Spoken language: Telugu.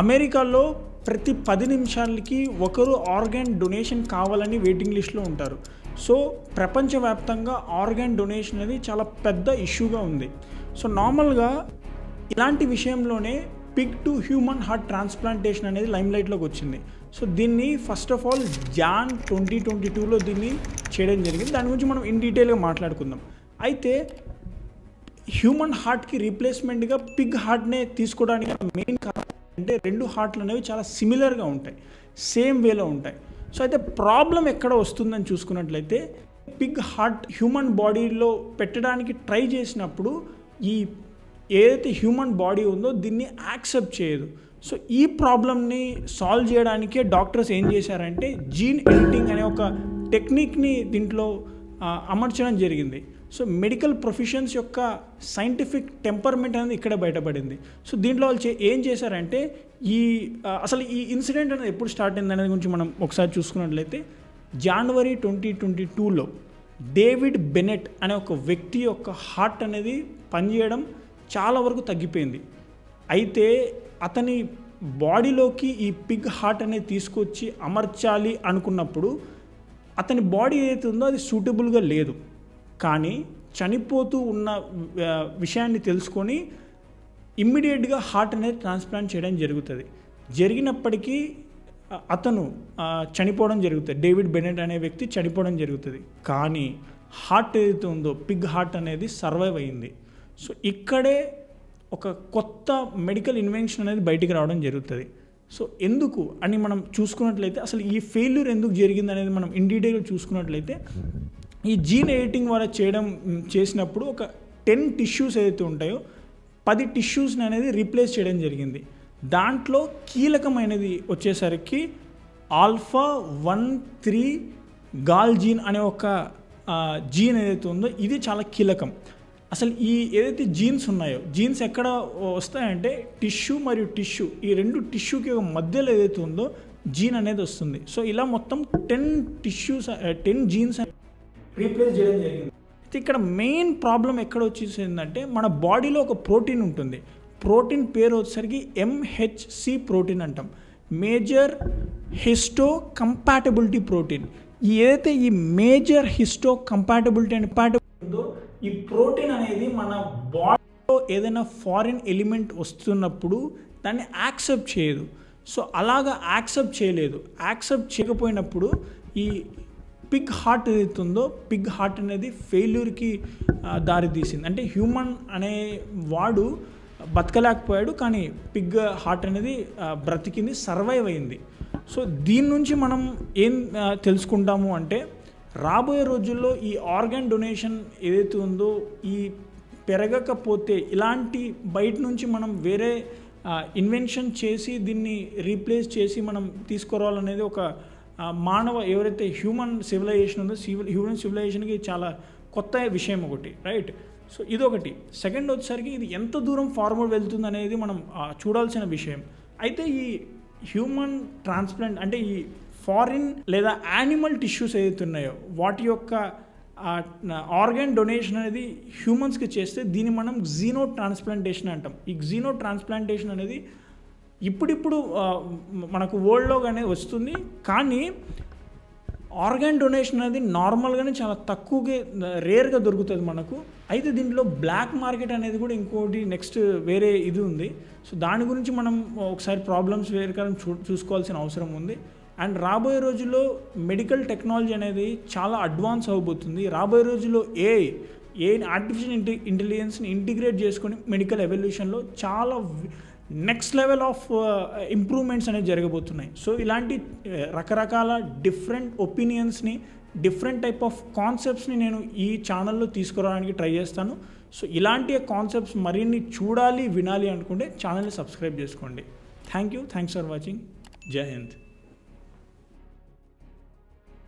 అమెరికాలో ప్రతి 10 నిమిషాలకి ఒకరు ఆర్గాన్ డొనేషన్ కావాలని వెయిటింగ్ లిస్ట్లో ఉంటారు. సో ప్రపంచవ్యాప్తంగా ఆర్గాన్ డొనేషన్ అనేది చాలా పెద్ద ఇష్యూగా ఉంది. సో నార్మల్గా ఇలాంటి విషయంలోనే Pig to human heart transplantation అనేది లైమ్లైట్లోకి వచ్చింది. సో దీన్ని ఫస్ట్ ఆఫ్ ఆల్ జాన్ 2022లో దీన్ని చేయడం జరిగింది. దాని గురించి మనం ఇన్ డీటెయిల్గా మాట్లాడుకుందాం. అయితే హ్యూమన్ హార్ట్కి రీప్లేస్మెంట్గా పిగ్ హార్ట్నే తీసుకోవడానికి మెయిన్ కారణం అంటే రెండు హార్ట్లు అనేవి చాలా సిమిలర్గా ఉంటాయి, సేమ్ వేలో ఉంటాయి. సో అయితే ప్రాబ్లం ఎక్కడ వస్తుందని చూసుకున్నట్లయితే పిగ్ హార్ట్ హ్యూమన్ బాడీలో పెట్టడానికి ట్రై చేసినప్పుడు ఈ ఏదైతే హ్యూమన్ బాడీ ఉందో దీన్ని యాక్సెప్ట్ చేయదు. సో ఈ ప్రాబ్లమ్ని సాల్వ్ చేయడానికే డాక్టర్స్ ఏం చేశారంటే జీన్ ఎడిటింగ్ అనే ఒక టెక్నిక్ని దీంట్లో అమర్చడం జరిగింది. సో మెడికల్ ప్రొఫెషన్స్ యొక్క సైంటిఫిక్ టెంపర్మెంట్ అనేది ఇక్కడ బయటపడింది. సో దీంట్లో వాళ్ళు ఏం చేశారంటే అసలు ఈ ఇన్సిడెంట్ అనేది ఎప్పుడు స్టార్ట్ అయింది అనేది గురించి మనం ఒకసారి చూసుకున్నట్లయితే జనవరి 2022లో డేవిడ్ బెనెట్ అనే ఒక వ్యక్తి యొక్క హార్ట్ అనేది పనిచేయడం చాలా వరకు తగ్గిపోయింది. అయితే అతని బాడీలోకి ఈ పిగ్ హార్ట్ అనేది తీసుకొచ్చి అమర్చాలి అనుకున్నప్పుడు అతని బాడీ ఏదైతే ఉందో అది సూటబుల్గా లేదు. కానీ చనిపోతూ ఉన్న విషయాన్ని తెలుసుకొని ఇమ్మీడియట్గా హార్ట్ అనేది ట్రాన్స్ప్లాంట్ చేయడం జరుగుతుంది. జరిగినప్పటికీ అతను చనిపోవడం జరుగుతుంది. డేవిడ్ బెనెట్ అనే వ్యక్తి చనిపోవడం జరుగుతుంది. కానీ హార్ట్ ఏదైతే ఉందో పిగ్ హార్ట్ అనేది సర్వైవ్ అయింది. సో ఇక్కడే ఒక కొత్త మెడికల్ ఇన్వెన్షన్ అనేది బయటికి రావడం జరుగుతుంది. సో ఎందుకు అని మనం చూసుకున్నట్లయితే అసలు ఈ ఫెయిల్యూర్ ఎందుకు జరిగింది అనేది మనం ఇన్ డీటెయిల్గా చూసుకున్నట్లయితే ఈ జీన్ ఎడిటింగ్ వల్ల చేసినప్పుడు ఒక 10 టిష్యూస్ ఏదైతే ఉంటాయో 10 టిష్యూస్ని అనేది రీప్లేస్ చేయడం జరిగింది. దాంట్లో కీలకమైనది వచ్చేసరికి ఆల్ఫా 1,3 గాల్ జీన్ అనే ఒక జీన్ ఏదైతే ఉందో ఇది చాలా కీలకం. అసలు ఈ ఏదైతే జీన్స్ ఉన్నాయో జీన్స్ ఎక్కడ వస్తాయంటే టిష్యూ మరియు టిష్యూ ఈ రెండు టిష్యూకి మధ్యలో ఏదైతే ఉందో జీన్ అనేది వస్తుంది. సో ఇలా మొత్తం 10 జీన్స్ రీప్లేస్ చేయడం జరిగింది. అయితే ఇక్కడ మెయిన్ ప్రాబ్లం ఎక్కడ వచ్చేసిందంటే మన బాడీలో ఒక ప్రోటీన్ ఉంటుంది. ప్రోటీన్ పేరు వచ్చేసరికి MHC ప్రోటీన్ అంటాం, మేజర్ హిస్టో కంపాటబిలిటీ ప్రోటీన్. ఏదైతే ఈ మేజర్ హిస్టో కంపాటబిలిటీ ఉందో ఈ ప్రోటీన్ అనేది మన బాడీలో ఏదైనా ఫారిన్ ఎలిమెంట్ వస్తున్నప్పుడు దాన్ని యాక్సెప్ట్ చేయదు. సో అలాగా యాక్సెప్ట్ చేయలేదు. యాక్సెప్ట్ చేయకపోయినప్పుడు ఈ పిగ్ హార్ట్ ఏదైతే ఉందో పిగ్ హార్ట్ అనేది ఫెయిల్యూర్కి దారితీసింది. అంటే హ్యూమన్ అనే వాడు బతకలేకపోయాడు, కానీ పిగ్ హార్ట్ అనేది బ్రతికింది, సర్వైవ్ అయింది. సో దీని నుంచి మనం ఏం తెలుసుకుంటాము అంటే రాబోయే రోజుల్లో ఈ ఆర్గాన్ డొనేషన్ ఏదైతే ఉందో ఈ పెరగకపోతే ఇలాంటి బయట నుంచి మనం వేరే ఇన్వెన్షన్ చేసి దీన్ని రీప్లేస్ చేసి మనం తీసుకురావాలనేది ఒక మానవ ఎవరైతే హ్యూమన్ సివిలైజేషన్ ఉందో హ్యూమన్ సివిలైజేషన్కి చాలా కొత్త విషయం ఒకటి, రైట్? సో ఇదొకటి. సెకండ్ వచ్చేసరికి ఇది ఎంత దూరం ఫార్వర్డ్ వెళ్తుంది అనేది మనం చూడాల్సిన విషయం. అయితే ఈ హ్యూమన్ ట్రాన్స్ప్లాంట్ అంటే ఈ ఫారిన్ లేదా యానిమల్ టిష్యూస్ ఏదైతే ఉన్నాయో వాటి యొక్క ఆర్గాన్ డొనేషన్ అనేది హ్యూమన్స్కి చేస్తే దీన్ని మనం జీనో ట్రాన్స్ప్లాంటేషన్ అంటాం. ఈ జీనో ట్రాన్స్ప్లాంటేషన్ అనేది ఇప్పుడిప్పుడు మనకు వరల్డ్లో అనేది వస్తుంది. కానీ ఆర్గాన్ డొనేషన్ అనేది నార్మల్గానే చాలా తక్కువగా రేర్గా దొరుకుతుంది మనకు. అయితే దీంట్లో బ్లాక్ మార్కెట్ అనేది కూడా ఇంకోటి నెక్స్ట్ వేరే ఇది ఉంది. సో దాని గురించి మనం ఒకసారి ప్రాబ్లమ్స్ వేరే కాలం చూసుకోవాల్సిన అవసరం ఉంది. అండ్ రాబోయే రోజుల్లో మెడికల్ టెక్నాలజీ అనేది చాలా అడ్వాన్స్ అవబోతుంది. రాబోయే రోజుల్లో ఆర్టిఫిషియల్ ఇంటెలిజెన్స్ని ఇంటిగ్రేట్ చేసుకొని మెడికల్ ఎవల్యూషన్లో చాలా నెక్స్ట్ లెవెల్ ఆఫ్ ఇంప్రూవ్మెంట్స్ అనేవి జరగబోతున్నాయి. సో ఇలాంటి రకరకాల డిఫరెంట్ ఒపీనియన్స్ని డిఫరెంట్ టైప్ ఆఫ్ కాన్సెప్ట్స్ని నేను ఈ ఛానల్లో తీసుకురావడానికి ట్రై చేస్తాను. సో ఇలాంటి కాన్సెప్ట్స్ మరిన్ని చూడాలి వినాలి అనుకుంటే ఛానల్ని సబ్స్క్రైబ్ చేసుకోండి. Thanks for watching. జై హింద్.